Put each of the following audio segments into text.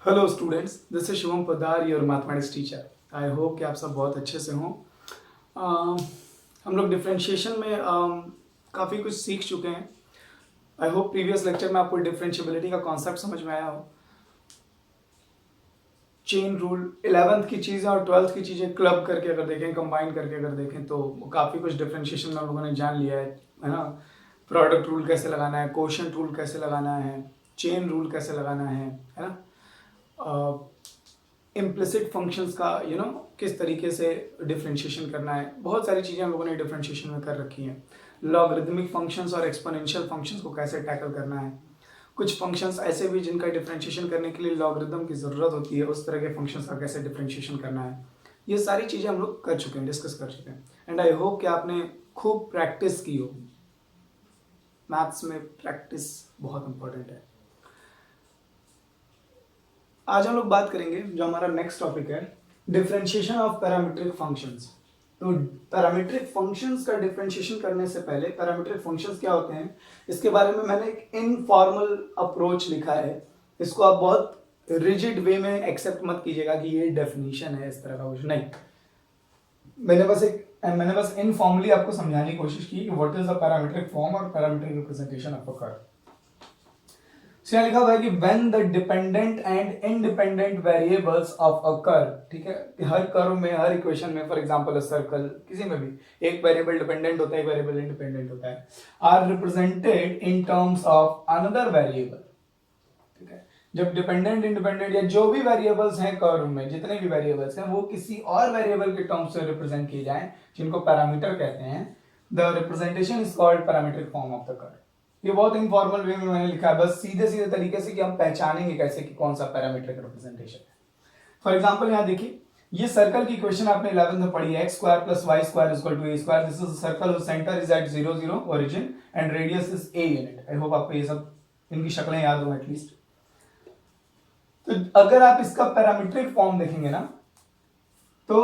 Hello students, this is Shivam Poddar, your mathematics teacher. I hope कि आप सब बहुत अच्छे से हों। हम लोग डिफरेंशिएशन में काफ़ी कुछ सीख चुके हैं। आई होप प्रीवियस लेक्चर में आपको डिफरेंशिएबिलिटी का कॉन्सेप्ट समझ में आया हो। चेन रूल 11th की चीज़ें और 12th की चीज़ें क्लब करके अगर देखें, कंबाइन करके अगर देखें तो काफ़ी कुछ डिफरेंशिएशन में हम लोगों ने जान लिया है ना। प्रोडक्ट रूल कैसे लगाना है, कोशेंट रूल कैसे लगाना है, चेन रूल कैसे लगाना है ना। इम्प्लिसिट फंक्शंस का किस तरीके से डिफरेंशिएशन करना है, बहुत सारी चीज़ें हम लोगों ने डिफरेंशिएशन में कर रखी हैं। लॉगरिथमिक फंक्शंस और एक्सपोनेंशियल फंक्शंस को कैसे टैकल करना है। कुछ फंक्शंस ऐसे भी जिनका डिफरेंशिएशन करने के लिए लॉगरिथम की ज़रूरत होती है, उस तरह के फंक्शंस का कैसे डिफरेंशिएशन करना है। ये सारी चीज़ें हम लोग कर चुके हैं, डिस्कस कर चुके हैं। एंड आई होप कि आपने खूब प्रैक्टिस की हो। मैथ्स में प्रैक्टिस बहुत इंपॉर्टेंट है। आज हम लोग बात करेंगे, जो हमारा नेक्स्ट टॉपिक है, डिफरेंशिएशन ऑफ पैरामीट्रिक फंक्शंस। तो पैरामीट्रिक फंक्शंस का डिफरेंशिएशन करने से पहले पैरामीट्रिक फंक्शंस क्या होते हैं, इसके बारे में मैंने एक इनफॉर्मल अप्रोच लिखा है। इसको आप बहुत रिजिड वे में एक्सेप्ट मत कीजिएगा कि ये डेफिनेशन है, इस तरह का कुछ नहीं। मैंने बस इनफॉर्मली आपको समझाने की कोशिश की कि what is the parametric form और parametric representation of a curve. तो यहाँ लिखा हुआ है कि when the dependent and independent variables of a curve, ठीक है, हर कर्व में, हर इक्वेशन में, फॉर एग्जांपल सर्कल, किसी में भी एक वेरिएबल डिपेंडेंट होता है, एक वेरिएबल इंडिपेंडेंट होता है, are represented in terms of another variable. ठीक है, जब डिपेंडेंट, इंडिपेंडेंट या जो भी वेरिएबल्स हैं कर्व में, जितने भी वेरिएबल्स हैं, वो किसी और वेरिएबल के टर्म्स से रिप्रेजेंट किए जाएं, जिनको पैरामीटर कहते हैं, the representation is called parametric form of the curve. ये बहुत इनफॉर्मल वे में मैंने लिखा है, बस सीधे सीधे तरीके से कि हम पहचानेंगे कैसे कि कौन सा पैरामीट्रिक रिप्रेजेंटेशन है। फॉर एग्जांपल यहाँ देखिए, ये सर्कल की इक्वेशन आपने 11th में पढ़ी है, x square plus Y square is equal to a square. This is a circle whose center is at 0 0 origin and radius is a unit। I hope आपको ये सब, इनकी शक्लें याद हो एटलीस्ट। तो अगर आप इसका पैरामीट्रिक फॉर्म देखेंगे ना, तो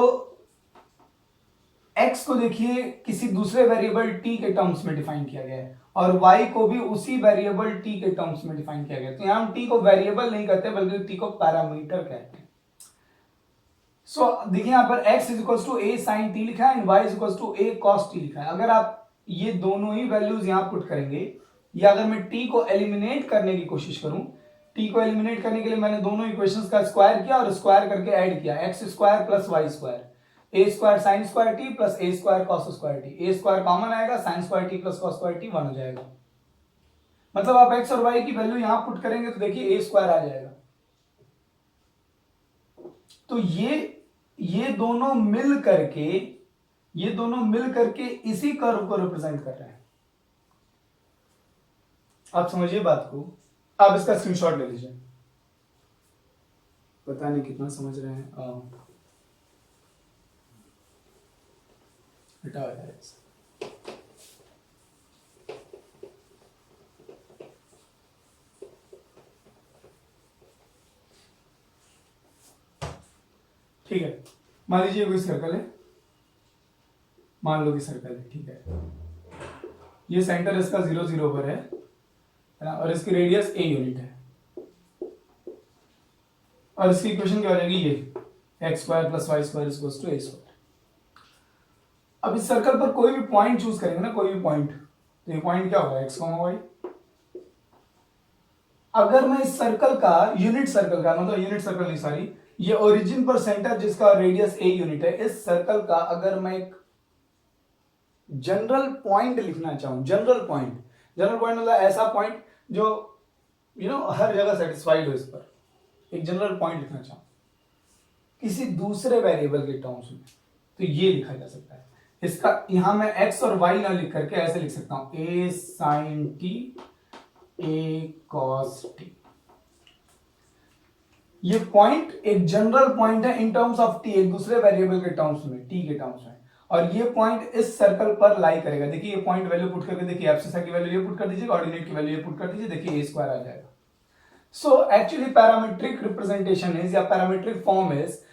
x को देखिए किसी दूसरे वेरिएबल t के टर्म्स में डिफाइन किया गया है, और y को भी उसी वेरिएबल t के टर्म्स में डिफाइन किया गया है। तो यहां हम t को वेरिएबल नहीं कहते, बल्कि t को पैरामीटर कहते हैं। सो देखिए यहां पर x is equal to a sin t लिखा है and y is equal to a cos t लिखा है। अगर आप ये दोनों ही वैल्यूज यहां पुट करेंगे, या अगर मैं t को एलिमिनेट करने की कोशिश करूं, t को एलिमिनेट करने के लिए मैंने दोनों इक्वेशंस का स्क्वायर किया और स्क्वायर करके ऐड किया, x square plus y square, A square sine square T plus A square cos square T. A square common आएगा, sine square T plus cos square T 1 हो जाएगा। मतलब आप x और y की वैल्यू यहां पुट करेंगे तो देखिए ए स्क्वायर आ जाएगा। तो ये दोनों मिल करके इसी कर्व को रिप्रेजेंट कर रहे हैं। आप समझिए बात को। आप इसका स्क्रीनशॉट ले लीजिए। पता नहीं कितना समझ रहे हैं। हटाओ यार इसे। ठीक है, मान लीजिए कोई सर्कल है, मान लो कि सर्कल है, ठीक है। ये सेंटर इसका 0 0 पर है ना, और इसकी रेडियस a यूनिट है, और इसकी इक्वेशन क्या हो जाएगी, ये X square plus Y square equals to a square. अब इस सर्कल पर कोई भी पॉइंट चूज करेंगे ना, कोई भी पॉइंट, तो ये पॉइंट क्या होगा, x, y। अगर मैं इस सर्कल का, यूनिट सर्कल का, मतलब यूनिट सर्कल नहीं, सॉरी, ये ओरिजिन पर सेंटर जिसका रेडियस a यूनिट है, इस सर्कल का अगर मैं एक जनरल पॉइंट लिखना चाहूं, जनरल पॉइंट मतलब ऐसा पॉइंट जो हर जगह सेटिस्फाइड हो, इस पर एक जनरल पॉइंट लिखना चाहूं किसी दूसरे वेरिएबल के टर्म्स में, तो ये लिखा जा सकता है। इसका यहां मैं x और y ना लिख करके ऐसे लिख सकता हूं, a sin t a cos t। ये पॉइंट एक जनरल पॉइंट है इन टर्म्स ऑफ t, एक दूसरे वेरिएबल के टर्म्स में, t के टर्म्स में, और ये पॉइंट इस सर्कल पर लाई करेगा। देखिए ये पॉइंट वैल्यू पुट करके देखिए, एब्सिसा की वैल्यू ये पुट कर दीजिए, ऑर्डिनेट की वैल्यू ये पुट कर दीजिए, देखिए a स्क्वायर आ जाएगा। So actually parametric representation is, या parametric form is,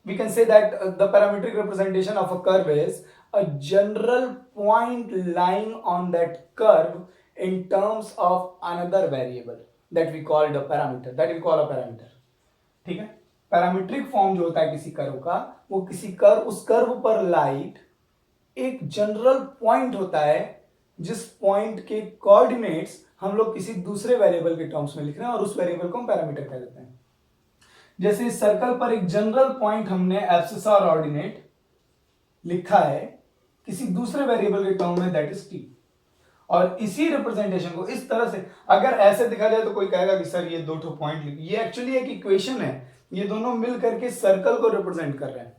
we can say that the parametric representation of a curve is a general point lying on that curve in terms of another variable। That we called a parameter, that we call a parameter. ठीक है, parametric form जो होता है किसी curve का, वो किसी curve, उस कर्व पर लाइट एक जनरल पॉइंट होता है जिस पॉइंट के कोऑर्डिनेट्स हम लोग किसी दूसरे वेरिएबल के टर्म्स में लिख रहे हैं और उस वेरिएबल को हम पैरामीटर कह देते हैं। जैसे इस सर्कल पर एक जनरल पॉइंट हमने एब्सिसा और ऑर्डिनेट लिखा है किसी दूसरे वेरिएबल के टर्म में, दैट इज टी। और इसी रिप्रेजेंटेशन को इस तरह से अगर ऐसे दिखा जाए तो कोई कहेगा कि सर ये दो ठो पॉइंट लिखिए, ये एक्चुअली एक इक्वेशन है, ये दोनों मिल करके सर्कल को रिप्रेजेंट कर रहे हैं।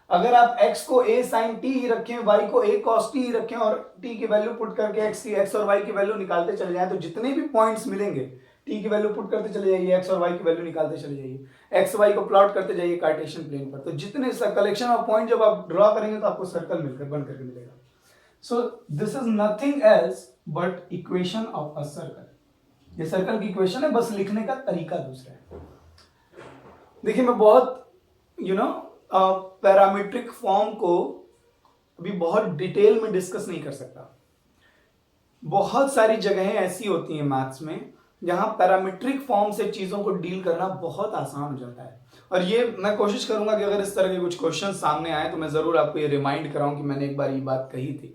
अगर आप x को a sin t ही रखें, y को a cos t ही रखें और t की वैल्यू पुट करके x और y की वैल्यू निकालते चले जाएं, तो जितने भी पॉइंट्स मिलेंगे t की वैल्यू पुट करते चले जाइए, x और y की वैल्यू निकालते चले जाइए, x y को प्लॉट करते जाइए कार्टेशियन प्लेन पर, तो जितने कलेक्शन ऑफ पॉइंट जब आप ड्रॉ करेंगे तो आपको सर्कल मिलकर बन करके मिलेगा। So this is nothing else but equation of a circle. ये सर्कल की इक्वेशन है, बस लिखने का तरीका दूसरा है। देखिए मैं बहुत पैरामीट्रिक फॉर्म को अभी बहुत डिटेल में डिस्कस नहीं कर सकता। बहुत सारी जगहें ऐसी होती हैं मैथ्स में जहां पैरामीट्रिक फॉर्म से चीजों को डील करना बहुत आसान हो जाता है, और ये मैं कोशिश करूंगा कि अगर इस तरह के कुछ क्वेश्चन सामने आए तो मैं जरूर आपको ये रिमाइंड कराऊं कि मैंने एक बार ये बात कही थी।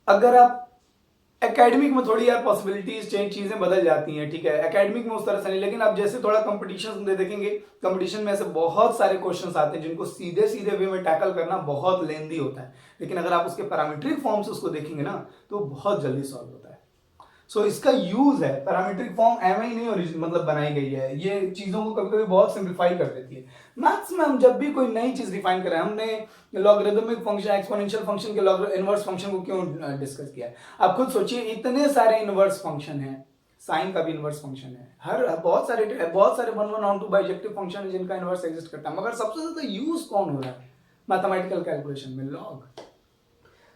अगर आप एकेडमिक में थोड़ी यार पॉसिबिलिटीज चेंज, चीजें बदल जाती हैं, ठीक है, एकेडमिक में उस तरह से नहीं, लेकिन आप जैसे थोड़ा कंपटीशन देखेंगे, कंपटीशन में ऐसे बहुत सारे क्वेश्चंस आते हैं जिनको सीधे सीधे वे में टैकल करना बहुत लेंदी होता है, लेकिन अगर आप उसके पैरामीट्रिक फॉर्म से उसको देखेंगे ना तो बहुत जल्दी सॉल्व होता है। सो इसका यूज है, पैरामीट्रिक फॉर्म एवं ही नहीं मतलब बनाई गई है, ये चीजों को कभी कभी बहुत सिंप्लीफाई कर देती है। मैथ्स में हम जब भी कोई नई चीज डिफाइन करें, हमने लॉगरिदमिक फंक्शन, एक्सपोनेंशियल फंक्शन के इनवर्स फंक्शन को क्यों डिस्कस किया है? आप खुद सोचिए, इतने सारे इनवर्स फंक्शन हैं, साइन का भी इनवर्स फंक्शन है, हर बहुत सारे 1/1 बाइजेक्टिव फंक्शन है जिनका इनवर्स एग्जिस्ट करता है, मगर सबसे ज्यादा यूज कौन हो रहा है मैथमेटिकल कैलकुलेशन में? लॉग।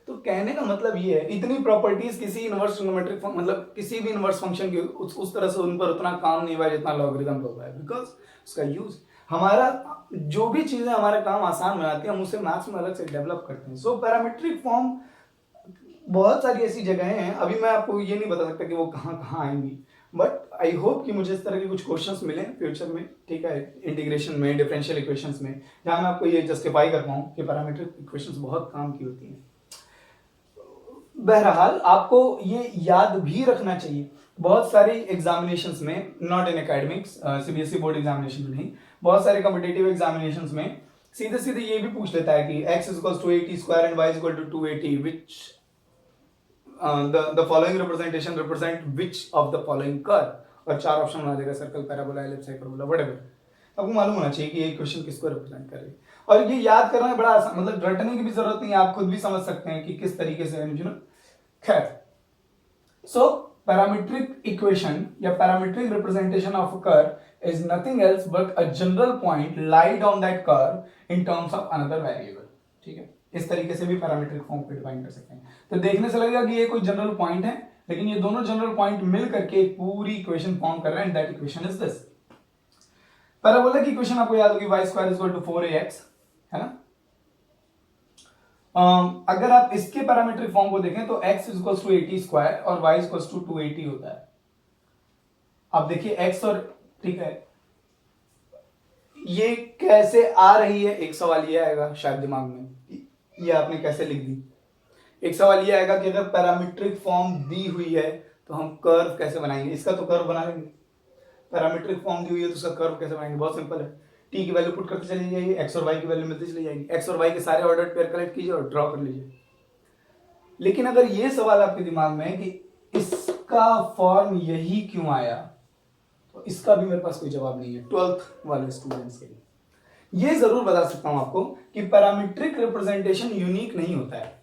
तो कहने का मतलब ये है, इतनी प्रॉपर्टीज किसी इनवर्स ट्रिग्नोमेट्रिक मतलब किसी भी इनवर्स फंक्शन की उस तरह से उन पर उतना काम नहीं हुआ जितना लॉगरिदम पर हुआ है, बिकॉज उसका यूज हमारा जो भी चीजें हमारा काम आसान बनाती है हम उसे मैथ्स में अलग से डेवलप करते हैं। सो पैरामीट्रिक फॉर्म बहुत सारी ऐसी जगहें हैं, अभी मैं आपको ये नहीं बता सकता कि वो कहाँ कहाँ आएंगी, बट आई होप कि मुझे इस तरह के कुछ क्वेश्चंस मिले फ्यूचर में, ठीक है, इंटीग्रेशन में, डिफरेंशियल इक्वेशंस में, जहां मैं आपको ये जस्टिफाई कर पाऊँ कि पैरामीट्रिक इक्वेशंस बहुत काम की होती हैं। बहरहाल आपको ये याद भी रखना चाहिए, बहुत सारी एग्जामिनेशंस में, not in academics, CBSE board examination में नहीं, बहुत सारे कॉम्पिटिटिव एग्जामिनेशंस में सीधे सीधे ये भी पूछ लेता है कि x is equals to 80 square and y is equal to 280, which the following representation represent which of the following curve, और चार ऑप्शन बना देगा, circle, parabola, ellipse, hyperbola, whatever. आपको मालूम होना चाहिए कि ये क्वेश्चन किसको रिप्रेजेंट कर रही है, और ये याद करना बड़ा आसान, मतलब रटने की भी जरूरत नहीं है, आप खुद भी समझ सकते हैं कि किस तरीके से। खैर, सो पैरामीट्रिक इक्वेशन या parametric representation of a curve is nothing else but a general point lied on that curve in terms of another variable. ठीक है, इस तरीके से भी पैरामीट्रिक फॉर्म को डिफाइन कर सकते हैं। तो देखने से लगेगा कि ये कोई जनरल पॉइंट है, लेकिन ये दोनों जनरल पॉइंट मिल करके एक पूरी इक्वेशन फॉर्म कर रहे हैं, that equation is this. Parabola की इक्वेशन आपको याद होगी, y square is equal to 4ax, है ना। अगर आप इसके पैरामीट्रिक फॉर्म को देखें तो x is equal to 80 square और y इज इक्वल टू 280 होता है। अब देखिए x और, ठीक है, ये कैसे आ रही है, एक सवाल ये आएगा शायद दिमाग में, ये आपने कैसे लिख दी। एक सवाल ये आएगा कि अगर पैरामीट्रिक फॉर्म दी हुई है तो हम कर्व कैसे बनाएंगे, इसका तो कर्व बना लेंगे। पैरामीट्रिक फॉर्म दी हुई है तो उसका कर्व कैसे बनाएंगे, बहुत सिंपल है, t की वैल्यू पुट करते चली जाइए, x और y की वैल्यू मिलती चली जाएगी, x और y के सारे ऑर्डर पेयर कलेक्ट कीजिए और ड्रॉ कर लीजिए। लेकिन अगर ये सवाल आपके दिमाग में है कि इसका फॉर्म यही क्यों आया, तो इसका भी मेरे पास कोई जवाब नहीं है 12th वाले स्टूडेंट्स के लिए। ये जरूर बता सकता हूं आपको कि पैरामीट्रिक रिप्रेजेंटेशन यूनिक नहीं होता है,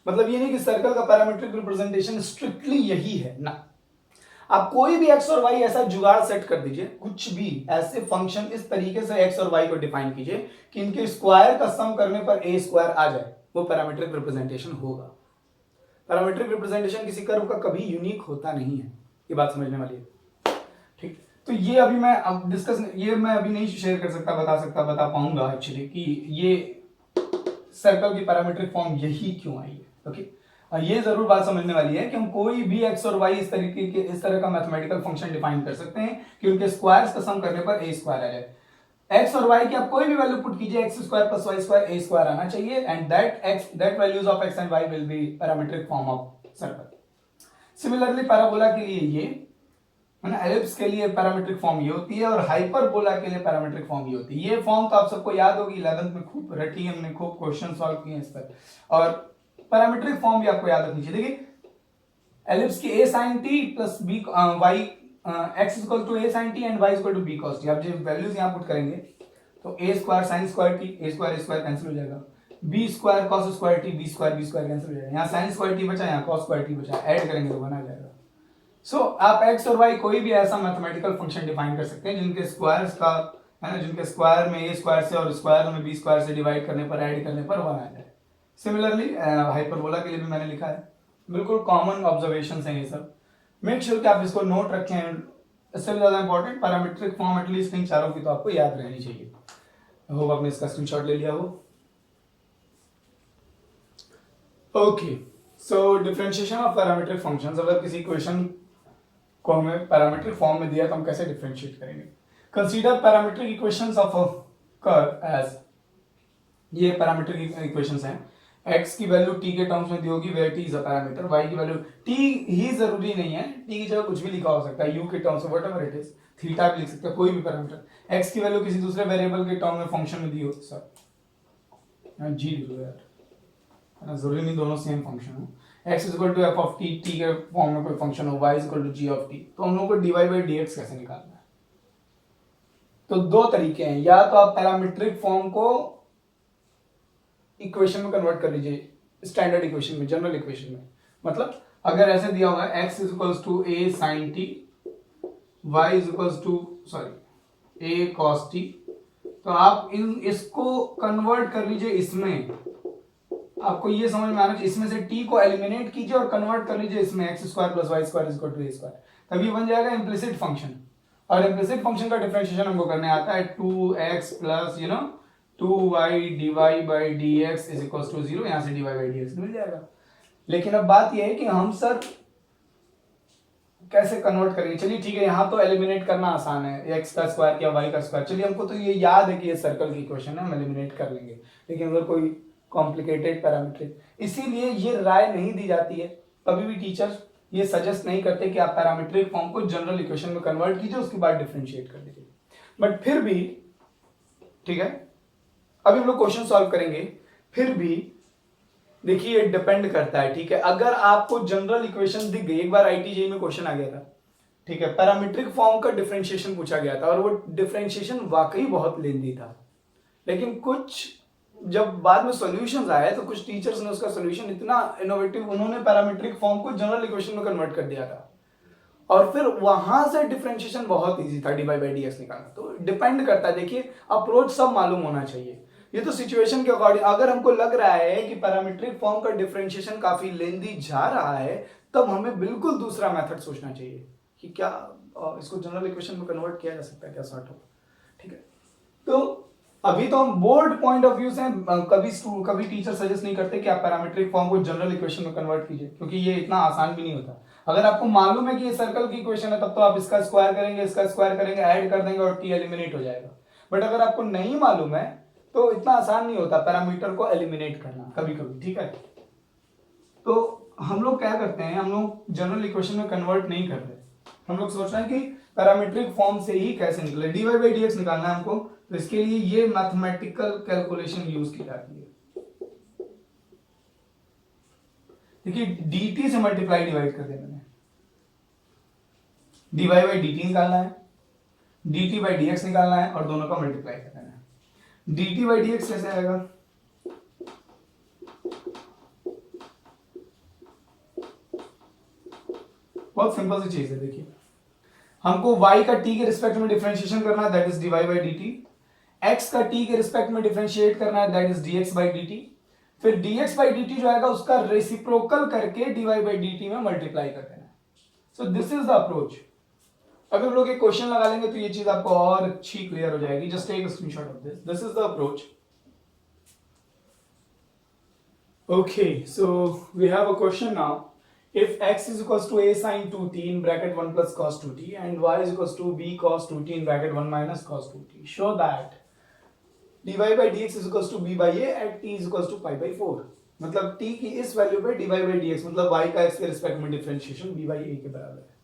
मतलब ये नहीं कि सर्कल का पैरामीट्रिक रिप्रेजेंटेशन स्ट्रिक्टली यही है ना। आप कोई भी x और y ऐसा जुगाड़ सेट कर दीजिए, कुछ भी ऐसे फंक्शन इस तरीके से x और y को डिफाइन कीजिए कि इनके स्क्वायर का सम करने पर a स्क्वायर आ जाए, वो पैरामीट्रिक रिप्रेजेंटेशन होगा। पैरामीट्रिक रिप्रेजेंटेशन किसी कर्व का कभी यूनिक होता नहीं है, ये बात समझने वाली है, ठीक। तो ये अभी मैं अब डिस्कस, ये मैं अभी नहीं शेयर कर सकता, बता पाऊंगा एक्चुअली कि ये सर्कल की पैरामीट्रिक फॉर्म यही क्यों आई है, ओके। ये जरूर बात समझने वाली है कि हम कोई भी एक्स और वाई इस तरह का मैथमेटिकल फंक्शन डिफाइन कर सकते हैं कि उनके स्क्वायर्स का सम करने पर ए स्क्वायर आ जाए। एक्स और वाई की आप कोई भी वैल्यू पुट कीजिए, X square plus Y square A square आना चाहिए, and that values of X and Y will be parametric form of circle. Similarly parabola के लिए ये है ना, एलिप्स के लिए पैरामीट्रिक फॉर्म ये होती है, और हाइपरबोला के लिए पैरामीट्रिक फॉर्म ये होती है। ये फॉर्म तो आप सबको याद होगी, 11th में खूब रटी है, हमने खूब क्वेश्चन सॉल्व किए इस पर, और पैरामीट्रिक फॉर्म भी आपको याद रखनी चाहिए। देखिए एलिप्स की a sin t plus b y x equal to a sin t and y equal to b cos t। आप जब वैल्यूज यहां पुट करेंगे तो a square sin square t, a square cancel हो जाएगा, b square cos square t, b square cancel हो जाएगा, यहां sin स्क्वायर t बचा, यहां cos स्क्वायर t बचा, ऐड करेंगे तो बना जाएगा। सो आप x और y कोई भी ऐसा मैथमेटिकल फंक्शन डिफाइन कर सकते हैं जिनके स्क्वायर्स का है ना, जिनके स्क्वायर में a स्क्वायर से और स्क्वायर में b स्क्वायर से डिवाइड करने पर, ऐड करने पर 1 आ जाए। सिमिलरली हाइपरबोला के लिए भी मैंने लिखा है, बिल्कुल कॉमन ऑब्जर्वेशंस हैं ये सब। मेक श्योर कि आप इसको नोट रखें। इससे भी ज्यादा important parametric form at least in चारों की तो आपको याद रहनी चाहिए। होप आपने इसका स्क्रीनशॉट ले लिया हो। Okay, so differentiation of parametric functions. अगर किसी क्वेश्चन को हमें पैरामीट्रिक फॉर्म में दिया तो हम कैसे डिफरेंशिएट करेंगे। Consider parametric equations of a curve as, ये पैरामीट्रिक इक्वेशंस हैं। x की वैल्यू t के टर्म्स में दी होगी where t is a parameter, y की वैल्यू t ही जरूरी नहीं है, t की जगह कुछ भी लिखा हो सकता है, u के टर्म्स में व्हाटएवर इट इज, थीटा भी लिख सकते हैं, कोई भी पैरामीटर। x की वैल्यू किसी दूसरे वेरिएबल के टर्म में फंक्शन में दी हो, सर g लिख लो यार, जरूरी नहीं दोनों सेम फंक्शन हो। x equal to F of t, t के फॉर्म में कोई फंक्शन हो, y equal to g of t, तो हम लोगों को dy बाई dx कैसे निकालना है। तो दो तरीके हैं, या तो आप पैरामीट्रिक फॉर्म को इक्वेशन में कन्वर्ट कर लीजिए, स्टैंडर्ड इक्वेशन में, जनरल इक्वेशन में। मतलब अगर ऐसे दिया हुआ है x equals to a sin t, y equals to a cos t, तो आप इसको कन्वर्ट कर लीजिए इसमें, आपको ये समझ में आना चाहिए, इसमें से t को एलिमिनेट कीजिए और कन्वर्ट कर लीजिए इसमें, x square plus Y square equal to a square, तभी बन जाएगा इम्प्लिसिट फंक्शन। और इम्प्लिसिट फंक्शन का डिफरेंशिएशन हमको करने आता है 2x plus 2y dy by dx is equal to 0, यहां से dy बाई dx मिल जाएगा। लेकिन अब बात यह है कि हम सर कैसे कन्वर्ट करेंगे। चलिए ठीक है, यहां तो एलिमिनेट करना आसान है, x का स्क्वायर या y का स्क्वायर, चलिए हमको तो ये याद है कि ये सर्कल की इक्वेशन है, हम एलिमिनेट कर लेंगे। लेकिन अगर कोई कॉम्प्लिकेटेड पैरामीट्रिक, इसीलिए ये राय नहीं दी जाती है, कभी भी टीचर ये सजेस्ट नहीं करते कि आप पैरामीट्रिक फॉर्म को जनरल इक्वेशन में कन्वर्ट कीजिए, उसके बाद डिफरेंशिएट कर दीजिए। बट फिर भी ठीक है, अभी हम लोग क्वेश्चन सॉल्व करेंगे, फिर भी देखिए डिपेंड करता है। ठीक है, अगर आपको जनरल इक्वेशन दिख गई, एक बार आईटीजेई में क्वेश्चन आ गया था, ठीक है, पैरामीट्रिक फॉर्म का डिफरेंशिएशन पूछा गया था, और वो डिफरेंशिएशन वाकई बहुत लेंदी था, लेकिन कुछ जब बाद में सॉल्यूशंस आए तो कुछ टीचर्स ने उसका सॉल्यूशन इतना इनोवेटिव, उन्होंने पैरामीट्रिक फॉर्म को जनरल इक्वेशन में कन्वर्ट कर दिया था, और फिर वहां से डिफरेंशिएशन बहुत इजी था, dy बाई dx निकालना। तो डिपेंड करता है, देखिए अप्रोच सब मालूम होना चाहिए, ये तो सिचुएशन के अकॉर्डिंग। अगर हमको लग रहा है कि पैरामीट्रिक फॉर्म का डिफरेंशिएशन काफी लेंदी जा रहा है, तब हमें बिल्कुल दूसरा मेथड सोचना चाहिए कि क्या इसको जनरल इक्वेशन में कन्वर्ट किया जा सकता है, क्या सॉर्ट होगा। ठीक है, तो अभी तो हम बोर्ड पॉइंट ऑफ व्यू से कभी टीचर सजेस्ट नहीं करते कि आप पैरामीट्रिक फॉर्म को जनरल इक्वेशन में कन्वर्ट कीजिए, क्योंकि ये इतना आसान भी नहीं होता। अगर आपको मालूम है कि ये सर्कल की इक्वेशन है, तब तो आप इसका स्क्वायर करेंगे, इसका स्क्वायर करेंगे, ऐड कर देंगे और t एलिमिनेट हो जाएगा। बट अगर आपको नहीं मालूम है तो इतना आसान नहीं होता पैरामीटर को एलिमिनेट करना कभी कभी। ठीक है, तो हम लोग क्या करते हैं, हम लोग जनरल इक्वेशन में कन्वर्ट नहीं करते, हम लोग सोच रहे हैं कि पैरामीट्रिक फॉर्म से ही कैसे निकले, dy बाई dx निकालना है हमको, तो इसके लिए ये मैथमेटिकल कैलकुलेशन यूज की जाती है। देखिए dt से मल्टीप्लाई डिवाइड कर दिया मैंने, dy बाई dt निकालना है, dt बाई dx निकालना है, और दोनों का मल्टीप्लाई कर देना है। dt बाई dx कैसे आएगा, बहुत सिंपल सी चीज है। देखिए हमको y का t के रिस्पेक्ट में डिफरेंशिएशन करना है, that is dy by dt, x का t के रिस्पेक्ट में डिफरेंशिएट करना है, that is dx by dt, फिर dx बाई dt जो आएगा उसका रेसिप्रोकल करके dy बाई dt में मल्टीप्लाई कर देना है। So this is the approach. अगर हम लोग एक क्वेश्चन लगा लेंगे तो ये चीज आपको और अच्छी क्लियर हो जाएगी। Just take a screenshot of this, this is the approach. Okay, so we have a question now. If x is equals to a sine 2t in bracket 1 plus cos 2t and y is equals to b cos 2t in bracket 1 minus cos 2t, show that dy by dx is equals to b by a at t is equals to pi by 4. मतलब t की इस value पे dy by dx मतलब y का x के respect में differentiation b by a के बराबर है।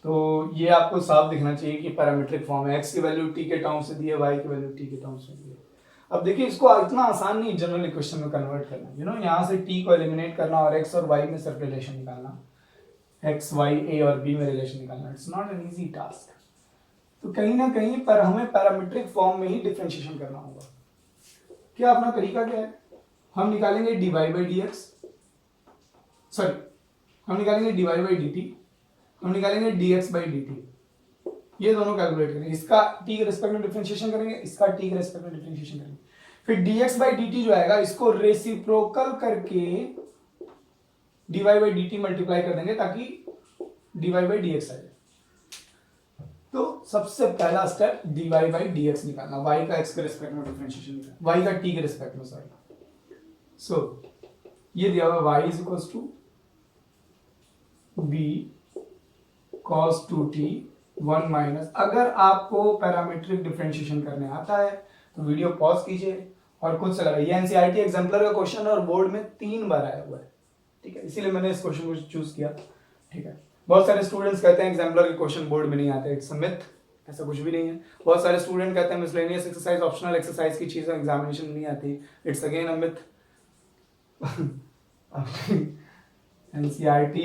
तो ये आपको साफ दिखना चाहिए कि पैरामीट्रिक फॉर्म है, x की वैल्यू t के टर्म्स में दी है, y की वैल्यू t के टर्म्स में दी है। अब देखिए इसको इतना आसान नहीं जनरल इक्वेशन में कन्वर्ट करना, यू नो यहाँ से t को एलिमिनेट करना और x और y में सिर्फ रिलेशन निकालना, x y a और b में रिलेशन निकालना, it's not an easy task. तो कहीं ना कहीं पर हमें पैरामीट्रिक फॉर्म में ही डिफरेंशिएशन करना होगा। क्या अपना तरीका क्या है? हम निकालेंगे dy by dx, सॉरी हम निकालेंगे dy by dt, हम निकालेंगे dx by dt, ये दोनों कैलकुलेट करेंगे, इसका t के रिस्पेक्ट में डिफरेंशिएशन करेंगे, इसका t के रिस्पेक्ट में डिफरेंशिएशन करेंगे, फिर dx by dt जो आएगा इसको रेसिप्रोकल करके dy by dt मल्टीप्लाई कर देंगे ताकि dy by dx आ जाए। तो सबसे पहला स्टेप dy by dx निकालना, y का x के रिस्पेक्ट में डिफरेंशिएशन निकालना, y का t के रिस्पेक्ट में, सॉरी। सो ये दिया हुआ y is equals to b cos 2t 1 minus. अगर आपको पैरामीट्रिक डिफरेंशिएशन करने आता है तो वीडियो पॉज कीजिए और खुद से लगाइए। ये एनसीईआरटी एग्जाम्पलर का क्वेश्चन है और बोर्ड में 3 बार आया हुआ है, ठीक है, इसीलिए मैंने इस क्वेश्चन को चूज किया, ठीक है। बहुत सारे स्टूडेंट्स कहते हैं एग्जाम्पलर के क्वेश्चन बोर्ड में नहीं आते, इट्स अ मिथ, ऐसा कुछ भी नहीं है। बहुत सारे स्टूडेंट कहते हैं मिसलेनियस एक्सरसाइज ऑप्शनल एक्सरसाइज की चीजें एग्जामिनेशन में नहीं आती, it's again a myth. NCERT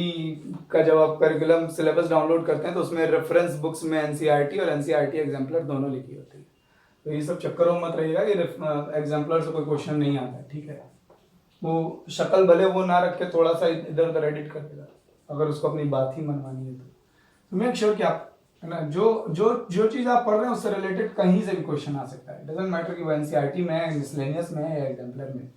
का जब आप करिकुलम सिलेबस डाउनलोड करते हैं तो उसमें रेफरेंस बुक्स में एनसीईआरटी और एनसीईआरटी एग्जाम्पलर दोनों लिखी होती है। तो ये सब चक्करों में मत रहिएगा कि एग्जाम्पलर से कोई क्वेश्चन नहीं आता है, ठीक है। वो शक्ल भले वो ना रख के थोड़ा सा इधर उधर एडिट कर देगा अगर उसको अपनी बात ही मनवानी है तो मेक श्योर कि आप है ना जो चीज आप पढ़ रहे हैं उससे रिलेटेड कहीं से भी क्वेश्चन आ सकता है, डजंट मैटर कि वो एनसीईआरटी में है, मिसलेनियस में है या एग्जाम्पलर में।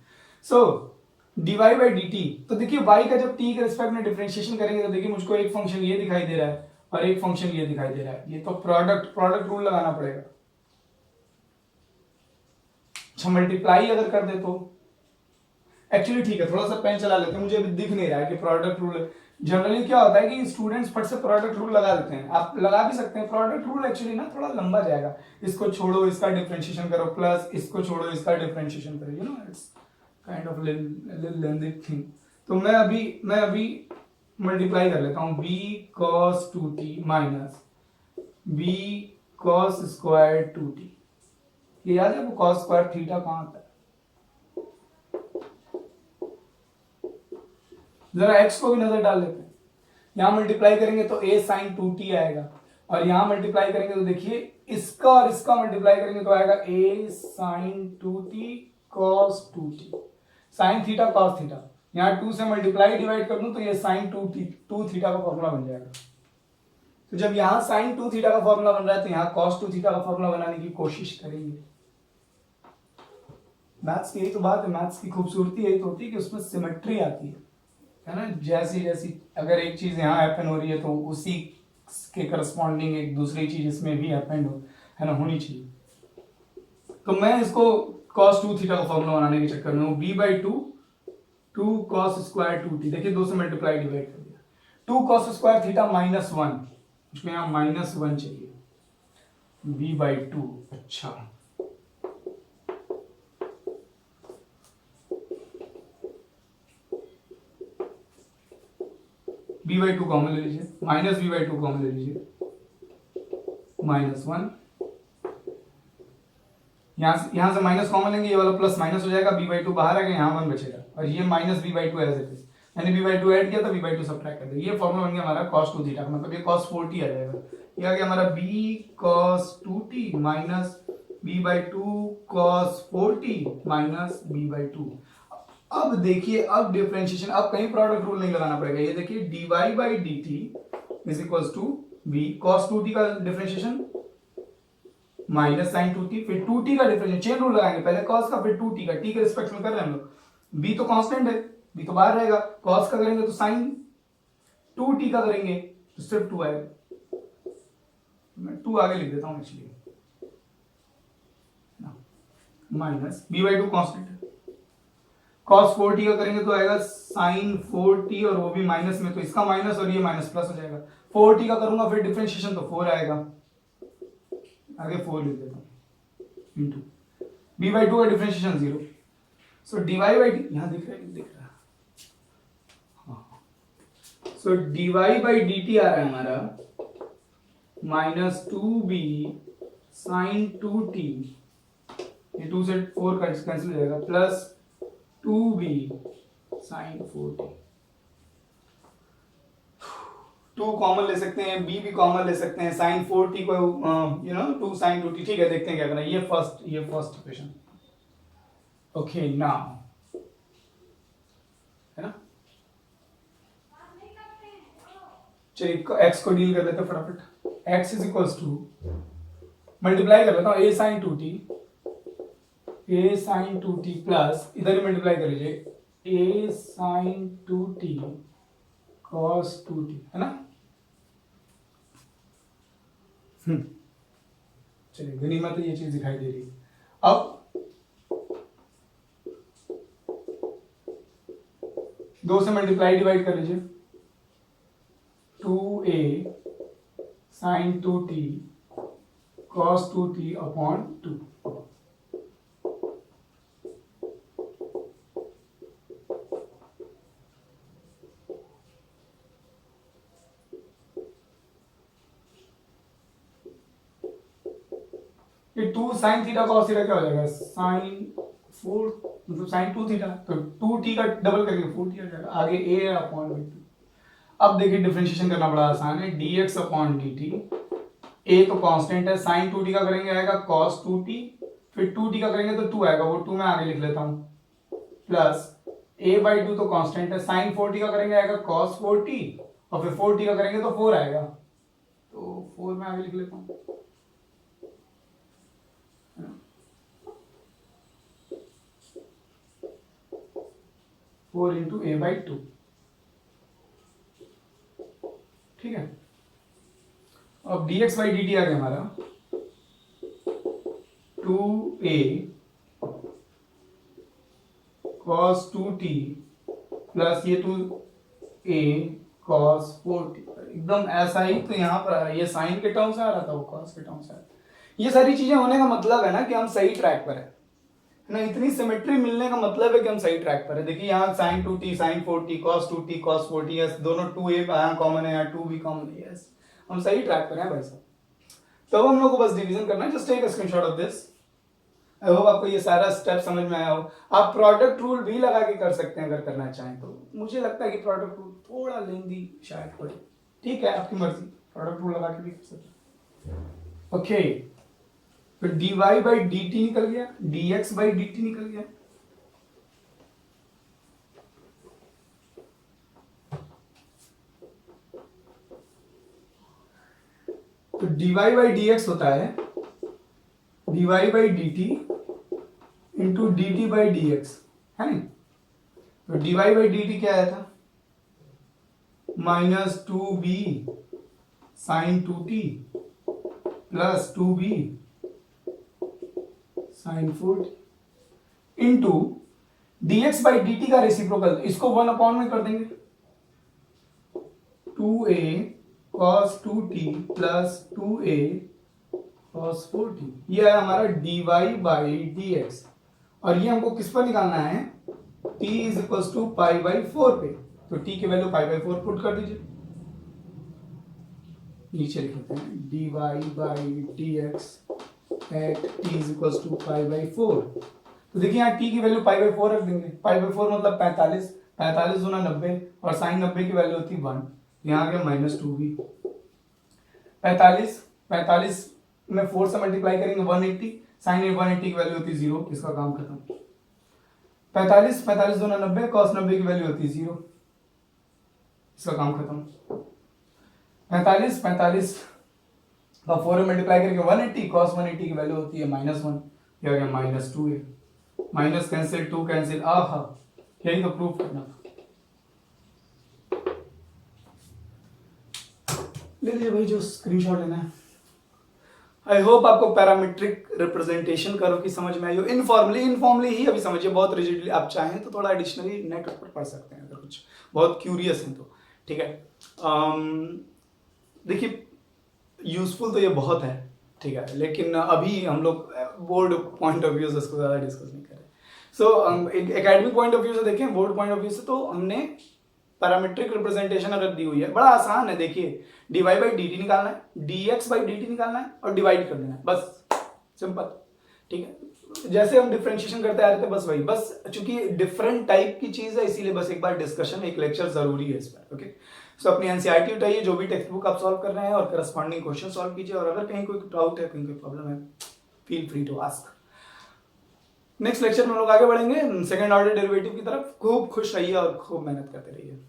सो dy by dt, तो देखिए y का जब t के रिस्पेक्ट में डिफरेंशिएशन करेंगे तो देखिए मुझको एक फंक्शन ये दिखाई दे रहा है और एक फंक्शन ये दिखाई दे रहा है, ये तो प्रोडक्ट रूल लगाना पड़ेगा। अच्छा मल्टीप्लाई अगर कर दे तो एक्चुअली ठीक है, थोड़ा सा पेन चला लेते हैं, मुझे अभी दिख नहीं रहा है कि प्रोडक्ट रूल जनरली क्या होता है कि स्टूडेंट्स फट से प्रोडक्ट रूल लगा देते हैं, आप लगा भी सकते हैं। प्रोडक्ट रूल एक्चुअली ना थोड़ा लंबा जाएगा, इसको छोड़ो इसका डिफरेंशिएशन करो प्लस इसको छोड़ो इसका डिफरेंशिएशन करो, you know it's kind of lengthy thing. तो मैं अभी मल्टीप्लाई कर लेता हूं, b cos 2t minus b cos square 2t। ये याद है वो cos स्क्वायर थीटा कहां आता है? जरा x को भी नजर डाल लेते हैं, यहां मल्टीप्लाई करेंगे तो a sin 2t आएगा और यहां मल्टीप्लाई करेंगे तो देखिए इसका और इसका मल्टीप्लाई करेंगे तो आएगा a sin 2t cos 2t, sin theta cos theta, यहाँ 2 से मल्टीप्लाई डिवाइड कर दूं तो ये sin 2 थीटा का फॉर्मूला बन जाएगा। तो जब यहाँ sin 2 थीटा का फॉर्मूला बन रहा है तो यहाँ cos 2 थीटा का फॉर्मूला बनाने की कोशिश करेंगे। मैथ्स की यही तो बात है, मैथ्स की खूबसूरती यही तो होती है कि उसमें सिमेट्री आती है ना, जैसी अगर एक चीज यहाँ हैपन हो रही है तो उसी के करस्पॉन्डिंग एक दूसरी चीज इसमें भी हैपन हो, है ना, होनी चाहिए। तो मैं इसको cos 2 थीटा का फॉर्मूला बनाने के चक्कर में b by 2 cos square 2t, देखिए 2 से मल्टीप्लाई डिवाइड कर दिया, 2 cos स्क्वायर थीटा माइनस 1, उसमें यहाँ माइनस 1 चाहिए, b by 2। अच्छा b by 2 कॉमन ले लीजिए, माइनस b by 2 कॉमन ले लीजिए, माइनस 1, यहां से माइनस कॉमन लेंगे, ये वाला प्लस माइनस हो जाएगा, b by 2 बाहर आ गया, यहाँ 1 बचेगा और ये minus b by 2 as it is, मैंने b by 2 ऐड किया तो b by 2 सब्ट्रैक्ट कर दिया, ये फॉर्मूला बन गया हमारा cos 2 थीटा का, मतलब ये cos 4t आ जाएगा। ये आ गया हमारा b cos 2t minus b by 2 cos 4t minus b by 2। अब देखिए अब डिफरेंशिएशन, अब कहीं प्रोडक्ट रूल नहीं लगाना पड़ेगा, ये देखिए dy by dt is equals to b cos 2t का डिफरेंशिएशन माइनस साइन 2t, फिर 2t का डिफरेंशिएशन, चेन रूल लगाएंगे, पहले cos का फिर 2t का, t के रिस्पेक्ट में कर रहे हैं हम लोग, b तो कांस्टेंट है, b तो बाहर रहेगा, cos का करेंगे तो sin 2t का करेंगे तो सिर्फ 2 आएगा, मैं 2 आगे लिख देता हूं actually, minus b by 2 constant है, cos 4t का करेंगे तो आएगा sin 4t और वो भी माइनस में, तो इसका माइनस और ये माइनस प्लस हो जाएगा। 4t का करूंगा फिर डिफरेंशिएशन तो 4 आएगा, आगे 4 लिख देता हूं इंटू b/2 का differentiation 0, so dy by D, यहाँ दिख रहा है, दिख रहा है, हाँ, सो dy बाई डी टी आ रहा है हमारा माइनस 2b साइन 2t, ये 2 से 4 का कैंसिल हो जाएगा, plus 2b sine 4t। 2 common ले सकते हैं, b भी कॉमन ले सकते हैं, साइन 4t को 2 साइन 2t, ठीक है, देखते हैं क्या करना है। ये फर्स्ट इक्वेशन, ओके नाउ, है ना, चलिए x को डील कर लेते हैं फटाफट। x is equals to, multiply कर लेता हूँ, a साइन 2t प्लस इधर ही मल्टीप्लाई कर लीजिए a sign 2t cos 2t, है ना। चलिए गणित में तो ये चीज दिखाई दे रही है। अब 2 से मल्टीप्लाई डिवाइड कर लीजिए, 2a sign 2t cos 2t upon 2, ये 2 साइन थीटा cos थीटा क्या हो जाएगा, साइन 4 मतलब साइन 2 थीटा, तो 2t का डबल करेंगे 4t आ जाएगा, आगे a अपॉन b2। अब देखिए डिफरेंशिएशन करना बड़ा आसान है, dx अपॉन dt, a तो कांस्टेंट है, साइन 2t का करेंगे आएगा cos 2t, फिर 2t का करेंगे तो 2 आएगा, वो 2 मैं आगे लिख लेता हूँ, प्लस a/2 तो कांस्टेंट है, साइन 4t का करेंगे आएगा cos 4t, और फिर 4t का करेंगे तो 4 आएगा, तो 4 मैं आगे लिख लेता हूँ, 4 इंटू a/2, ठीक है। अब dx बाई dt आ गया हमारा 2a cos 2t प्लस ये 2a cos 4t, एकदम ऐसा ही तो यहाँ पर आ रहा है, ये साइन के टर्म से आ रहा था, वो cos के टर्म से आ रहा है। ये सारी चीजें होने का मतलब है ना कि हम सही ट्रैक पर है ना, इतनी सिमेट्री मिलने का मतलब है कि हम सही ट्रैक पर है। देखिए यहाँ sin 2t sin 4t cos 2t cos 4t, yes दोनों 2a यहाँ कॉमन है, यहाँ 2 भी कॉमन है, यस हम सही ट्रैक पर हैं भाई साहब। तो अब हम लोग को बस डिवीजन करना है, just take a screenshot of this. I hope आपको ये सारा स्टेप समझ में आया हो। आप प्रोडक्ट रूल भी लगा के कर सकते हैं अगर करना चाहें तो, मुझे लगता है कि प्रोडक्ट रूल थोड़ा लेंदी शायद पड़े, ठीक है आपकी मर्जी, प्रोडक्ट रूल लगा के भी कर सकते हैं, ओके। फिर dy बाई डी टी निकल गया, dx बाई डी टी निकल गया, तो dy बाई dx होता है dy by D T into D T by D x, है नहीं। तो dy बाई डी टी क्या आया था, minus 2b sine 2t plus 2b sine 4t into dx by dt का रेसिप्रोकल, इसको 1 अपॉन में कर देंगे, 2a cos 2t plus 2a cos 4t, ये है हमारा dy बाई dx, और ये हमको किस पर निकालना है, t is equal to pi by 4 पे, तो t की वैल्यू पाई बाई 4 पुट कर दीजिए, नीचे लिख लेते हैं dy by dx at t is equal to pi by 4। तो देखिए यहाँ t की वैल्यू पाई बाई 4 रख देंगे, पाई बाई 4 मतलब 45, 45 गुना 90, और साइन 90 की वैल्यू होती है 1, यहाँ आ गया माइनस 2b, 45 में 4 से मल्टीप्लाई करेंगे 180, साइन 180 की वैल्यू होती है 0, इसका काम खत्म। 45 गुना 90, cos 90 की वैल्यू होती है 0, इसका काम खत्म। 45 का 4 में मल्टीप्लाई करके 180, cos 180 की वैल्यू होती है -1, ये आ गया -2a, माइनस कैंसिल 2 कैंसिल, आहा यही तो प्रूफ करना था। ले लीजिए भाई जो स्क्रीनशॉट लेना है। आई होप आपको पैरामीट्रिक रिप्रेजेंटेशन कर्व की समझ में आई हो। इनफॉर्मली ही अभी समझिए, बहुत रिजिडली आप चाहें तो थोड़ा एडिशनली नेट पर पढ़ सकते हैं अगर कुछ बहुत क्यूरियस हैं तो, ठीक है। देखिए यूजफुल तो ये बहुत है, ठीक है, लेकिन अभी हम लोग बोर्ड पॉइंट ऑफ व्यू से इसको ज़्यादा डिस्कस नहीं कर रहे। सो एकेडमिक पॉइंट ऑफ व्यू से देखें, बोर्ड पॉइंट ऑफ व्यू से, तो हमने पैरामीट्रिक रिप्रेजेंटेशन अगर दी हुई है, बड़ा आसान है। देखिए dy बाई डी टी निकालना है, dx बाई डी टी निकालना है और डिवाइड कर देना है, बस सिंपल, ठीक है। जैसे हम डिफरेंशिएशन करते आ रहे थे बस वही, बस चूंकि डिफरेंट टाइप की चीज है इसीलिए बस एक बार डिस्कशन, एक लेक्चर जरूरी है इस पर, ओके। सो अपनी एनसीईआरटी उठाइए, जो भी टेक्स्ट बुक आप सॉल्व कर रहे हैं, और करस्पॉन्डिंग क्वेश्चन सॉल्व कीजिए, और अगर कहीं कोई डाउट है, कहीं कोई प्रॉब्लम है, feel free to ask. Next lecture में हम लोग आगे बढ़ेंगे सेकंड ऑर्डर डेरिवेटिव की तरफ। खूब खुश रहिए और खूब मेहनत करते रहिए।